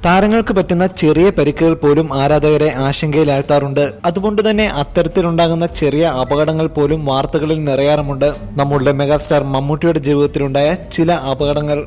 താരങ്ങൾക്ക് പറ്റുന്ന ചെറിയ പരിക്കുകൾ പോലും ആരാധകരെ ആശങ്കയിലാഴ്ത്താറുണ്ട്. അതുകൊണ്ട് തന്നെ അത്തരത്തിലുണ്ടാകുന്ന ചെറിയ അപകടങ്ങൾ പോലും വാർത്തകളിൽ നിറയാറുമുണ്ട്. നമ്മളുടെ മെഗാസ്റ്റാർ മമ്മൂട്ടിയുടെ ജീവിതത്തിലുണ്ടായ ചില അപകടങ്ങൾ.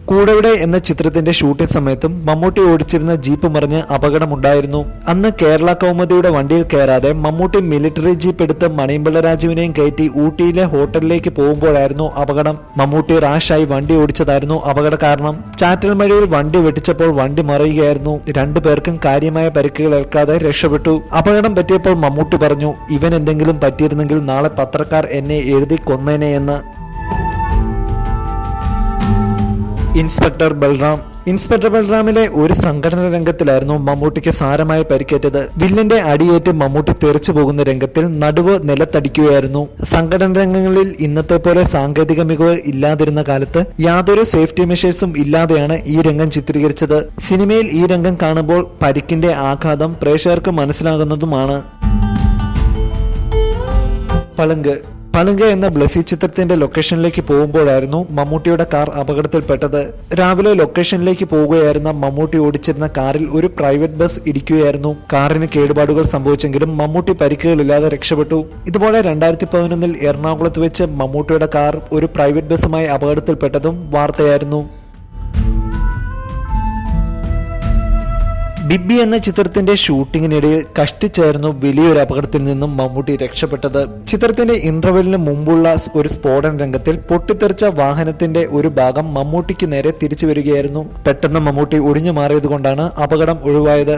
കൂടെവിടെ എന്ന ചിത്രത്തിന്റെ ഷൂട്ടിംഗ് സമയത്തും മമ്മൂട്ടി ഓടിച്ചിരുന്ന ജീപ്പ് മറിഞ്ഞ് അപകടമുണ്ടായിരുന്നു. അന്ന് കേരള കൗമുദിയുടെ വണ്ടിയിൽ കയറാതെ മമ്മൂട്ടി മിലിറ്ററി ജീപ്പ് എടുത്ത് മണിയമ്പിള്ള രാജുവിനെയും കയറ്റി ഊട്ടിയിലെ ഹോട്ടലിലേക്ക് പോകുമ്പോഴായിരുന്നു അപകടം. മമ്മൂട്ടി റാഷായി വണ്ടി ഓടിച്ചതായിരുന്നു അപകട കാരണം. ചാറ്റൽ മഴയിൽ വണ്ടി വെട്ടിച്ചപ്പോൾ വണ്ടി മറിയുകയായിരുന്നു. 2 പേർക്കും കാര്യമായ പരിക്കുകൾ ഏൽക്കാതെ രക്ഷപ്പെട്ടു. അപകടം പറ്റിയപ്പോൾ മമ്മൂട്ടി പറഞ്ഞു, ഇവൻ എന്തെങ്കിലും പറ്റിയിരുന്നെങ്കിൽ നാളെ പത്രക്കാർ എന്നെ എഴുതി കൊന്നേനെ എന്ന്. ഇൻസ്പെക്ടർ ബൽറാമിലെ ഒരു സംഘടന രംഗത്തിലായിരുന്നു മമ്മൂട്ടിക്ക് സാരമായി പരിക്കേറ്റത്. വില്ലന്റെ അടിയേറ്റ് മമ്മൂട്ടി തെറിച്ചു പോകുന്ന രംഗത്തിൽ നടുവ് നിലത്തടിക്കുകയായിരുന്നു. സംഘടന രംഗങ്ങളിൽ ഇന്നത്തെ പോലെ സാങ്കേതിക മികവ് ഇല്ലാതിരുന്ന കാലത്ത് യാതൊരു സേഫ്റ്റി മെഷേഴ്സും ഇല്ലാതെയാണ് ഈ രംഗം ചിത്രീകരിച്ചത്. സിനിമയിൽ ഈ രംഗം കാണുമ്പോൾ പരിക്കിന്റെ ആഘാതം പ്രേക്ഷകർക്ക് മനസ്സിലാകുന്നതുമാണ്. പളുങ്ക് എന്ന ബ്ലസി ചിത്രത്തിന്റെ ലൊക്കേഷനിലേക്ക് പോകുമ്പോഴായിരുന്നു മമ്മൂട്ടിയുടെ കാർ അപകടത്തിൽപ്പെട്ടത്. രാവിലെ ലൊക്കേഷനിലേക്ക് പോവുകയായിരുന്ന മമ്മൂട്ടി ഓടിച്ചിരുന്ന കാറിൽ ഒരു പ്രൈവറ്റ് ബസ് ഇടിക്കുകയായിരുന്നു. കാറിന് കേടുപാടുകൾ സംഭവിച്ചെങ്കിലും മമ്മൂട്ടി പരിക്കുകളില്ലാതെ രക്ഷപ്പെട്ടു. ഇതുപോലെ 2011 എറണാകുളത്ത് വെച്ച് മമ്മൂട്ടിയുടെ കാർ ഒരു പ്രൈവറ്റ് ബസ്സുമായി അപകടത്തിൽപ്പെട്ടതും വാർത്തയായിരുന്നു. ബിബി എന്ന ചിത്രത്തിന്റെ ഷൂട്ടിങ്ങിനിടയിൽ കഷ്ടിച്ചായിരുന്നു വലിയൊരു അപകടത്തിൽ നിന്നും മമ്മൂട്ടി രക്ഷപ്പെട്ടത്. ചിത്രത്തിന്റെ ഇന്റർവെല്ലിന് മുമ്പുള്ള ഒരു സ്ഫോടന രംഗത്തിൽ പൊട്ടിത്തെറിച്ച വാഹനത്തിന്റെ ഒരു ഭാഗം മമ്മൂട്ടിക്ക് നേരെ തിരിച്ചു വരികയായിരുന്നു. പെട്ടെന്ന് മമ്മൂട്ടി ഒടിഞ്ഞു മാറിയതുകൊണ്ടാണ് അപകടം ഒഴിവായത്.